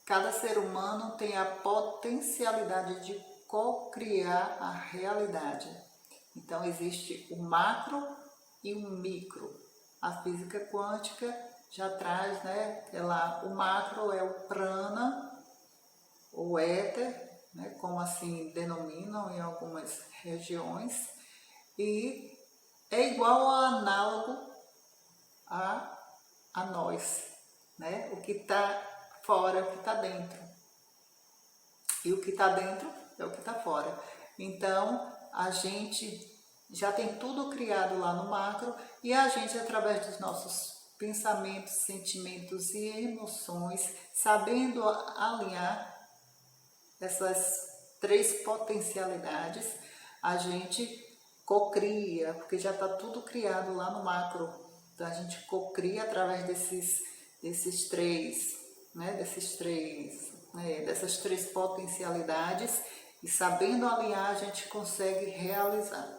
Cada ser humano tem a potencialidade de co-criar a realidade. Então existe o macro e o micro. A física quântica já traz, né, o macro é o prana, ou éter, né, como assim denominam em algumas regiões, e é igual ou análogo a nós, né? O que está fora é o que está dentro, e o que está dentro é o que está fora. Então a gente já tem tudo criado lá no macro, e a gente, através dos nossos pensamentos, sentimentos e emoções, sabendo alinhar essas três potencialidades, a gente cocria, porque já está tudo criado lá no macro. Então a gente cocria através desses três, né, dessas três potencialidades, e sabendo alinhar a gente consegue realizar.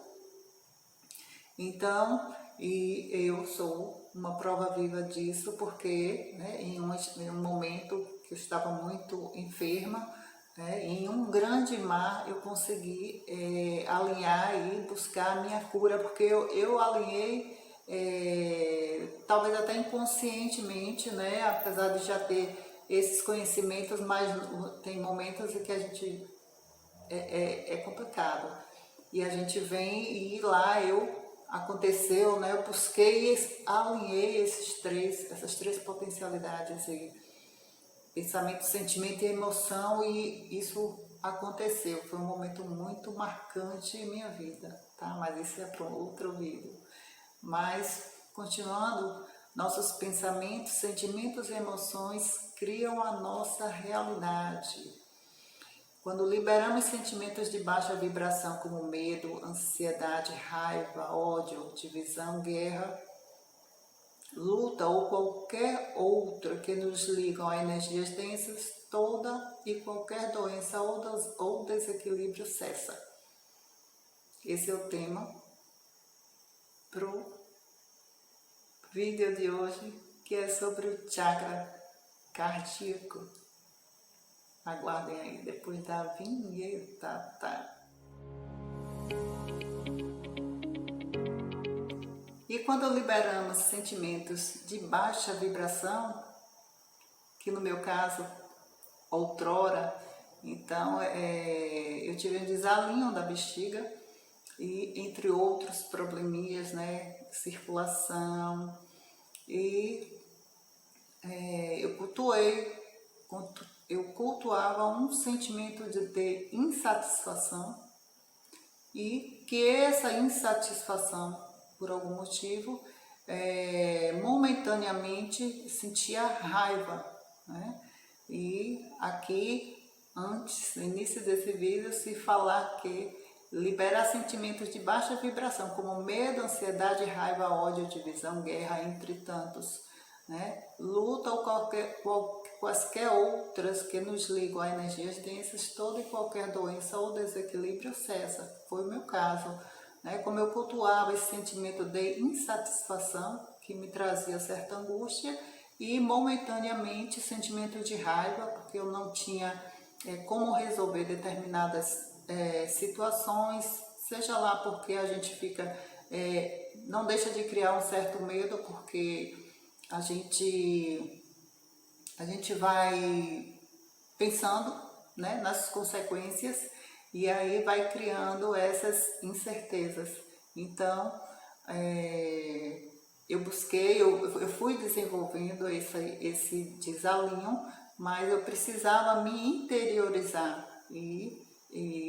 Então, e eu sou uma prova viva disso, porque, né, em um momento que eu estava muito enferma, né, em um grande mar eu consegui alinhar e buscar a minha cura, porque eu alinhei, talvez até inconscientemente, né, apesar de já ter esses conhecimentos, mas tem momentos em que a gente é complicado. E a gente vem e lá aconteceu, né? Eu busquei e alinhei essas três potencialidades aí, pensamento, sentimento e emoção, e isso aconteceu. Foi um momento muito marcante em minha vida, tá? Mas isso é para outro vídeo. Mas, continuando, nossos pensamentos, sentimentos e emoções criam a nossa realidade. Quando liberamos sentimentos de baixa vibração como medo, ansiedade, raiva, ódio, divisão, guerra, luta ou qualquer outra que nos ligam a energias densas, toda e qualquer doença ou desequilíbrio cessa. Esse é o tema pro vídeo de hoje, que é sobre o chakra cardíaco. Aguardem aí depois da vinheta, tá? E quando liberamos sentimentos de baixa vibração, que no meu caso, outrora, então eu tive um desalinho da bexiga, e entre outros probleminhas, né, circulação, e eu cultuava um sentimento de insatisfação, e que essa insatisfação, por algum motivo, momentaneamente sentia raiva, né? E aqui, antes, no início desse vídeo, se falar que liberar sentimentos de baixa vibração, como medo, ansiedade, raiva, ódio, divisão, guerra, entre tantos, né? Luta ou quaisquer outras que nos ligam a energias densas, toda e qualquer doença ou desequilíbrio cessa. Foi o meu caso, né? Como eu cultuava esse sentimento de insatisfação, que me trazia certa angústia, e momentaneamente sentimento de raiva, porque eu não tinha como resolver determinadas situações, seja lá porque a gente fica, não deixa de criar um certo medo, porque a gente vai pensando, né, nas consequências, e aí vai criando essas incertezas. Então, eu fui desenvolvendo esse desalinho, mas eu precisava me interiorizar, e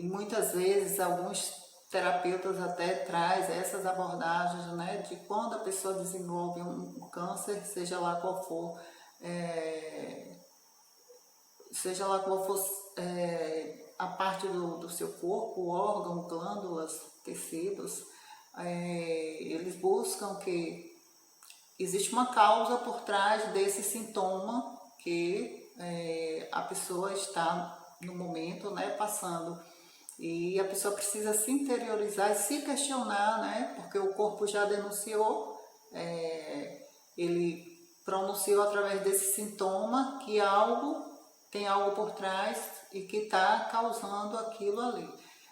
muitas vezes alguns terapeutas até traz essas abordagens, né, de quando a pessoa desenvolve um câncer, seja lá qual for, a parte do seu corpo, órgão, glândulas, tecidos, eles buscam que existe uma causa por trás desse sintoma que a pessoa está no momento, né, passando. E a pessoa precisa se interiorizar e se questionar, né, porque o corpo já denunciou, ele pronunciou através desse sintoma que algo tem algo por trás e que está causando aquilo ali,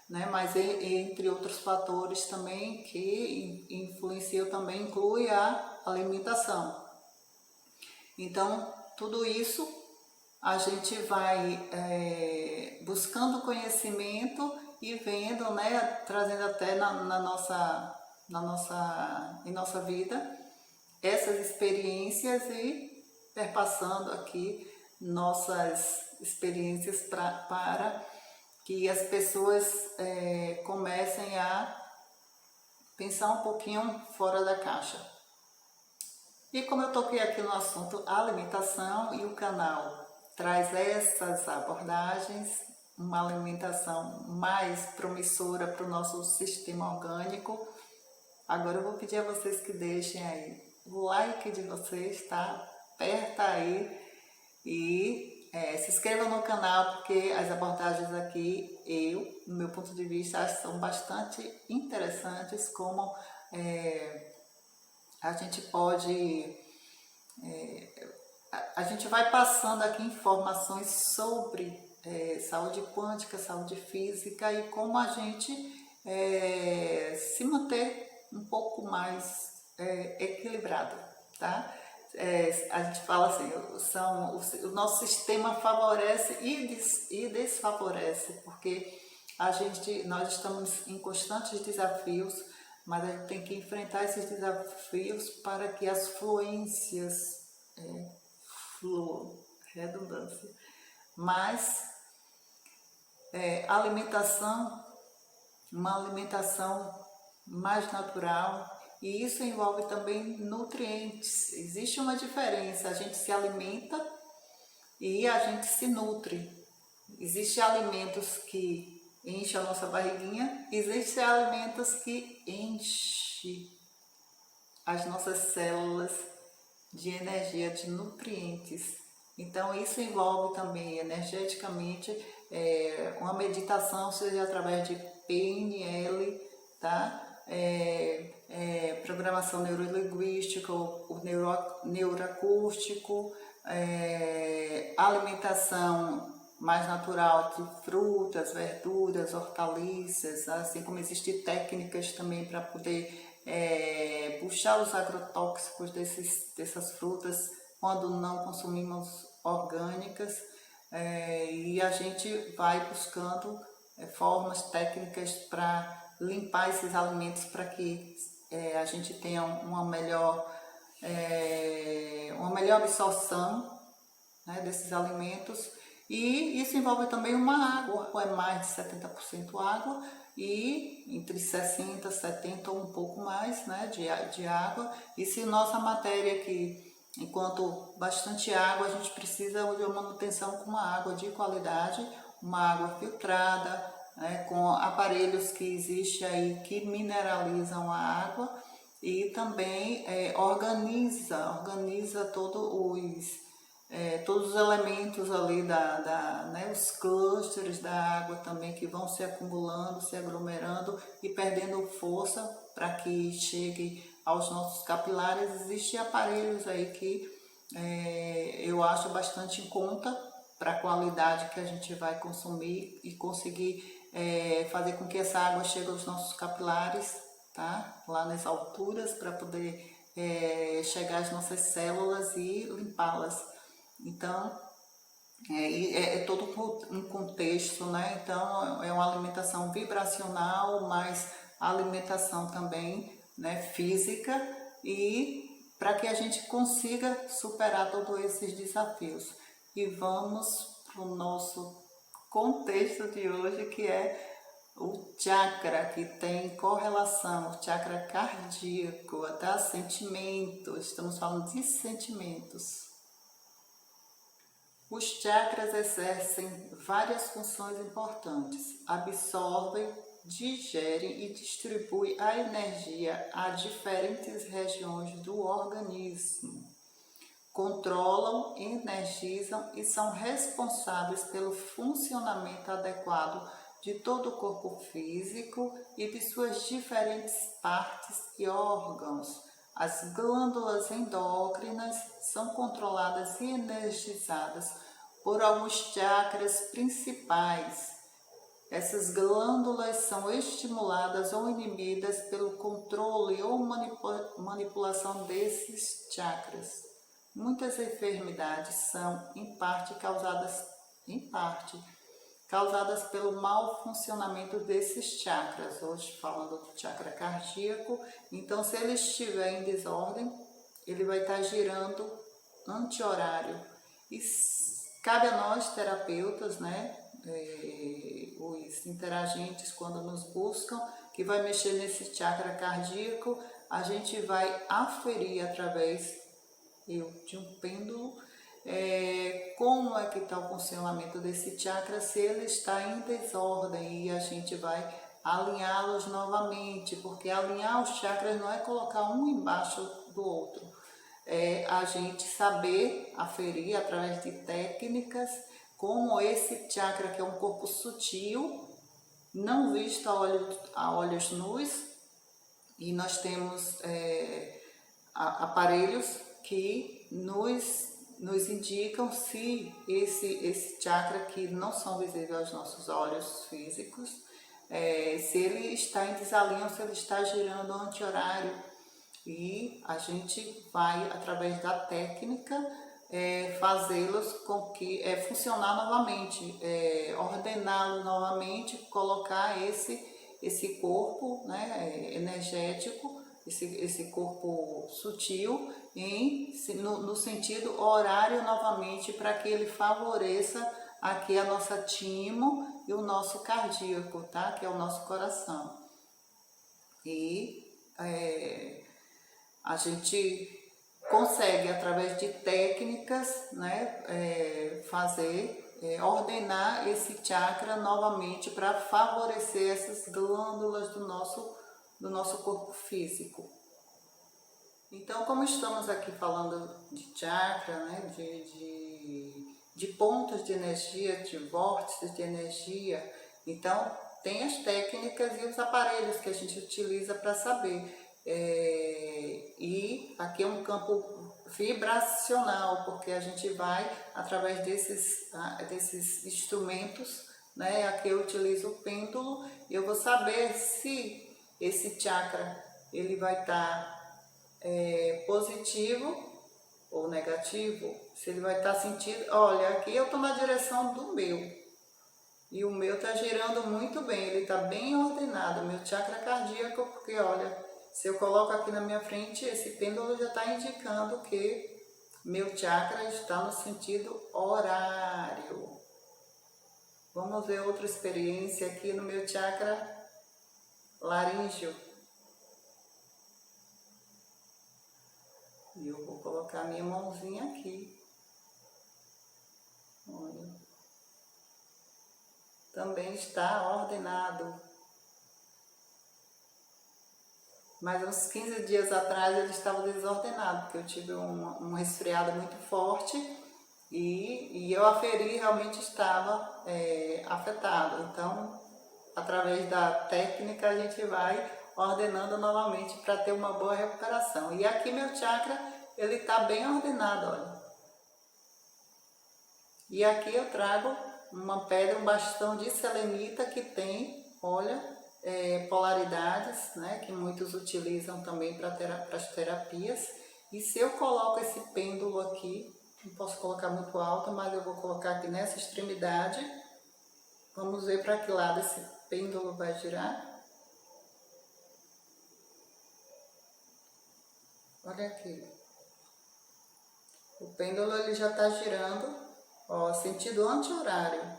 né? Mas entre outros fatores também que influenciam também inclui a alimentação. Então, tudo isso a gente vai buscando conhecimento e vendo, né, trazendo até em nossa vida essas experiências e perpassando aqui nossas experiências para que as pessoas comecem a pensar um pouquinho fora da caixa. E como eu toquei aqui no assunto alimentação e o canal traz essas abordagens, uma alimentação mais promissora para o nosso sistema orgânico, agora eu vou pedir a vocês que deixem aí o like de vocês, tá? Aperta aí e se inscreva no canal, porque as abordagens aqui, no meu ponto de vista, acho que são bastante interessantes, como a gente pode... a gente vai passando aqui informações sobre saúde quântica, saúde física e como a gente se manter um pouco mais equilibrado, tá? A gente fala assim, o nosso sistema favorece e desfavorece, porque nós estamos em constantes desafios, mas a gente tem que enfrentar esses desafios para que as fluências fluam, redundância. Mas alimentação, uma alimentação mais natural, e isso envolve também nutrientes. Existe uma diferença, a gente se alimenta e a gente se nutre. Existem alimentos que enchem a nossa barriguinha, existem alimentos que enchem as nossas células de energia, de nutrientes. Então isso envolve também energeticamente uma meditação, seja através de PNL, tá? Programação neurolinguística, o neuroacústico, alimentação mais natural de frutas, verduras, hortaliças, assim como existem técnicas também para poder puxar os agrotóxicos dessas frutas quando não consumimos orgânicas, e a gente vai buscando formas técnicas para limpar esses alimentos para que a gente tenha uma melhor absorção, né, desses alimentos. E isso envolve também uma água, é mais de 70% água e entre 60% 70% ou um pouco mais, né, de água. E se nossa matéria aqui, enquanto bastante água, a gente precisa de uma manutenção com uma água de qualidade, uma água filtrada, né, com aparelhos que existem aí que mineralizam a água e também organiza todos os elementos ali né, os clusters da água também que vão se acumulando, se aglomerando e perdendo força para que chegue aos nossos capilares. Existem aparelhos aí que eu acho bastante em conta para a qualidade que a gente vai consumir e conseguir fazer com que essa água chegue aos nossos capilares, tá? Lá nas alturas, para poder chegar às nossas células e limpá-las. Então, é todo um contexto, né? Então, é uma alimentação vibracional, mas alimentação também, né, física, e para que a gente consiga superar todos esses desafios. E vamos para o nosso contexto de hoje, que é o chakra, que tem correlação, o chakra cardíaco, até sentimentos, estamos falando de sentimentos. Os chakras exercem várias funções importantes, absorvem, digerem e distribuem a energia a diferentes regiões do organismo. Controlam, energizam e são responsáveis pelo funcionamento adequado de todo o corpo físico e de suas diferentes partes e órgãos. As glândulas endócrinas são controladas e energizadas por alguns chakras principais. Essas glândulas são estimuladas ou inibidas pelo controle ou manipulação desses chakras. Muitas enfermidades são, em parte, causadas pelo mau funcionamento desses chakras. Hoje falando do chakra cardíaco, então se ele estiver em desordem, ele vai estar girando anti-horário. E cabe a nós, terapeutas, né, os interagentes, quando nos buscam, que vai mexer nesse chakra cardíaco, a gente vai aferir através de um pêndulo como é que está o funcionamento desse chakra, se ele está em desordem, e a gente vai alinhá-los novamente, porque alinhar os chakras não é colocar um embaixo do outro, é a gente saber aferir através de técnicas como esse chakra, que é um corpo sutil, não visto a olhos nus, e nós temos aparelhos que nos indicam se esse chakra, que não são visíveis aos nossos olhos físicos, se ele está em desalinho, se ele está girando anti-horário. E a gente vai, através da técnica, fazê-los com que funcionar novamente, ordená-lo novamente, colocar esse corpo, né, energético, esse corpo sutil no sentido horário novamente, para que ele favoreça aqui a nossa timo e o nosso cardíaco, tá? Que é o nosso coração. E a gente consegue, através de técnicas, né, ordenar esse chakra novamente para favorecer essas glândulas do nosso corpo físico. Então, como estamos aqui falando de chakra, né, de pontos de energia, de vórtices de energia, então tem as técnicas e os aparelhos que a gente utiliza para saber. E aqui é um campo vibracional, porque a gente vai, através desses instrumentos, né, aqui eu utilizo o pêndulo, e eu vou saber se esse chakra ele vai estar positivo ou negativo, se ele vai estar sentindo, olha, aqui eu estou na direção do meu, e o meu está girando muito bem, ele está bem ordenado, meu chakra cardíaco, porque olha, se eu coloco aqui na minha frente, esse pêndulo já está indicando que meu chakra está no sentido horário. Vamos ver outra experiência aqui no meu chakra laríngeo. E eu vou colocar minha mãozinha aqui. Olha. Também está ordenado. Mas uns 15 dias atrás ele estava desordenado, porque eu tive um resfriado muito forte e eu aferi, realmente estava afetado. Então, através da técnica, a gente vai ordenando novamente para ter uma boa recuperação. E aqui meu chakra, ele está bem ordenado, olha. E aqui eu trago uma pedra, um bastão de selenita que tem, olha, polaridades, né, que muitos utilizam também para as terapias. E se eu coloco esse pêndulo aqui, não posso colocar muito alto, mas eu vou colocar aqui nessa extremidade. Vamos ver para que lado esse pêndulo vai girar. Olha aqui. O pêndulo ele já está girando, ó, sentido anti-horário.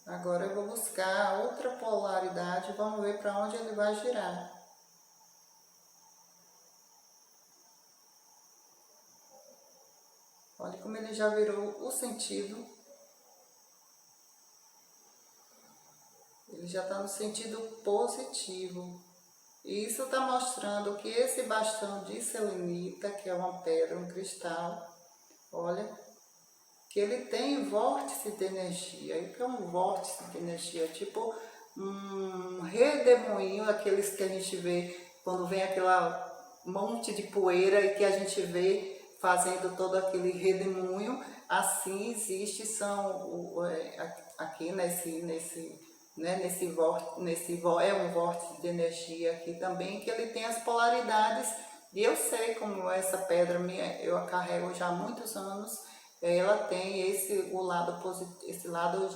Agora eu vou buscar outra polaridade, vamos ver para onde ele vai girar. Olha como ele já virou o sentido. Ele já está no sentido positivo. E isso está mostrando que esse bastão de selenita, que é uma pedra, um cristal, olha, que ele tem vórtice de energia. E o que é um vórtice de energia? Tipo um redemoinho, aqueles que a gente vê quando vem aquela monte de poeira e que a gente vê fazendo todo aquele redemoinho, assim existe, aqui é um vórtice de energia aqui também, que ele tem as polaridades, e eu sei como essa pedra eu a carrego já há muitos anos, ela tem o lado positivo, esse lado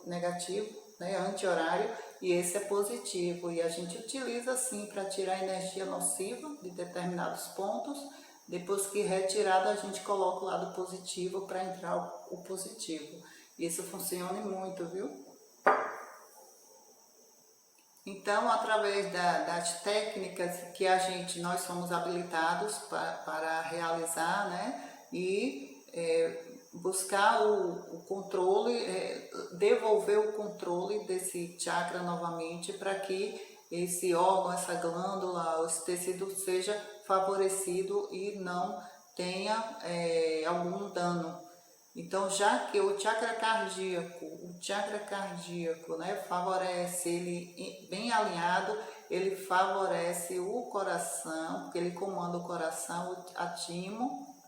negativo, né, anti-horário, e esse é positivo, e a gente utiliza assim para tirar a energia nociva de determinados pontos. Depois que retirado, a gente coloca o lado positivo para entrar o positivo. Isso funciona muito, viu? Então, através das técnicas que nós somos habilitados para realizar, né? E buscar o controle, devolver o controle desse chakra novamente para que esse órgão, essa glândula, esse tecido seja favorecido e não tenha algum dano. Então, já que o chakra cardíaco, né, favorece, ele bem alinhado, ele favorece o coração, porque ele comanda o coração,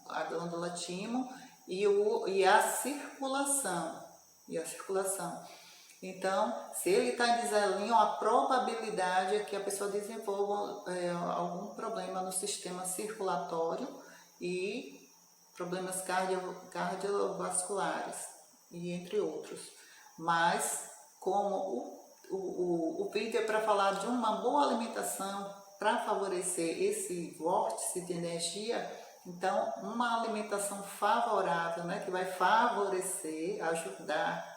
a glândula timo e a circulação. Então, se ele está em desalinho, a probabilidade é que a pessoa desenvolva algum problema no sistema circulatório e problemas cardiovasculares, e entre outros. Mas, como o vídeo é para falar de uma boa alimentação para favorecer esse vórtice de energia, então uma alimentação favorável, né, que vai favorecer, ajudar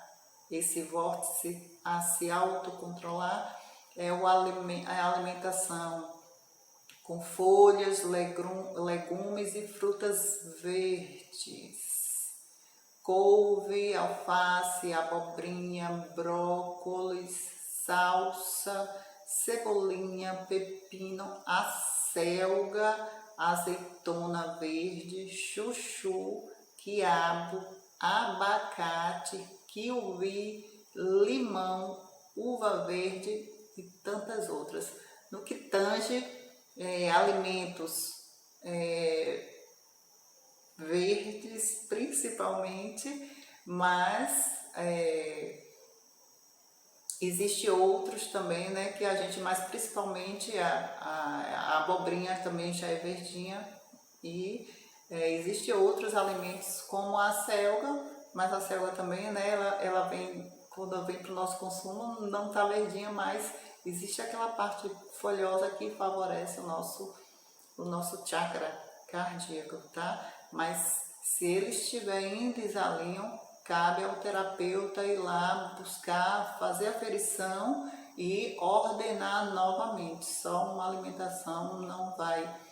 esse vórtice a se autocontrolar, é a alimentação com folhas, legumes e frutas verdes, couve, alface, abobrinha, brócolis, salsa, cebolinha, pepino, acelga, azeitona verde, chuchu, quiabo, abacate, kiwi, limão, uva verde e tantas outras. No que tange alimentos verdes principalmente, mas existe outros também, né, que a gente, mas principalmente a abobrinha também já é verdinha, e existe outros alimentos como a selga, mas a selga também, né, ela vem, quando vem para o nosso consumo, não está verdinha, mas existe aquela parte folhosa que favorece o nosso chakra cardíaco, tá? Mas se ele estiver em desalinho, cabe ao terapeuta ir lá buscar, fazer a aferição e ordenar novamente. Só uma alimentação não vai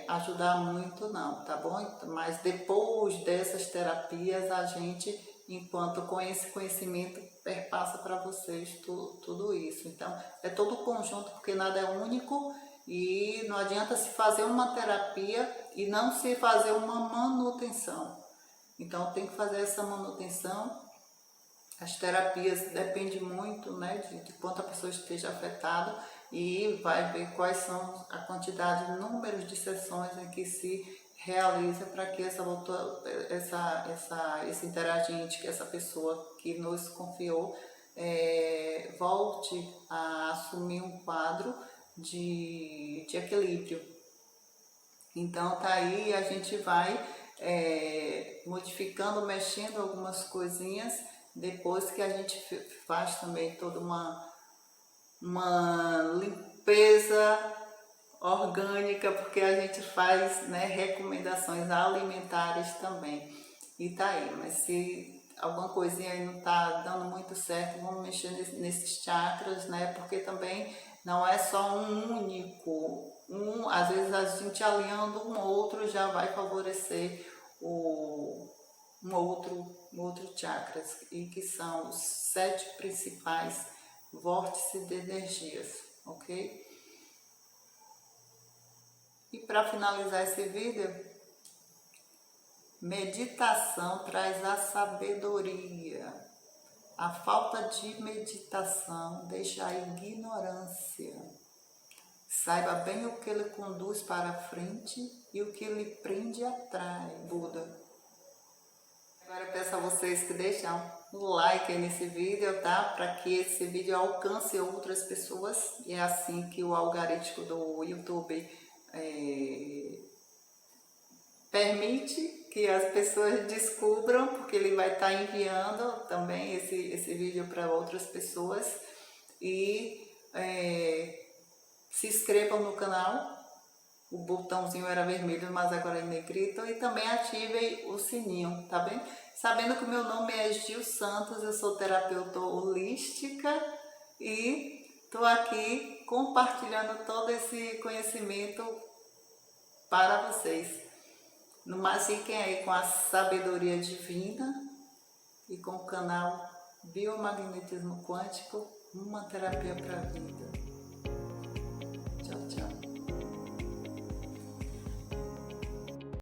ajudar muito não, tá bom? Mas depois dessas terapias, a gente, enquanto com esse conhecimento, perpassa para vocês tudo isso. Então, é todo o conjunto, porque nada é único, e não adianta se fazer uma terapia e não se fazer uma manutenção. Então, tem que fazer essa manutenção. As terapias dependem muito, né, de quanto a pessoa esteja afetada, e vai ver quais são a quantidade, números de sessões em que se realiza para que esse interagente, que essa pessoa que nos confiou, volte a assumir um quadro de equilíbrio. Então tá aí, a gente vai modificando, mexendo algumas coisinhas, depois que a gente faz também toda uma limpeza orgânica, porque a gente faz, né, recomendações alimentares também. E tá aí, mas se alguma coisinha aí não tá dando muito certo, vamos mexer nesses chakras, né, porque também não é só um único, às vezes a gente alinhando um outro já vai favorecer um outro chakras, e que são os 7 principais vórtices de energias, ok? E para finalizar esse vídeo, meditação traz a sabedoria. A falta de meditação deixa a ignorância. Saiba bem o que lhe conduz para frente e o que lhe prende atrás, Buda. Agora eu peço a vocês que deixem um like aí nesse vídeo, tá? Para que esse vídeo alcance outras pessoas. E é assim que o algoritmo do YouTube permite que as pessoas descubram, porque ele vai estar enviando também esse vídeo para outras pessoas. E se inscrevam no canal. O botãozinho era vermelho, mas agora é negrito. E também ativem o sininho, tá bem? Sabendo que o meu nome é Gil Santos, eu sou terapeuta holística e estou aqui compartilhando todo esse conhecimento para vocês. Mas fiquem aí com a sabedoria divina e com o canal Biomagnetismo Quântico, uma terapia para a vida.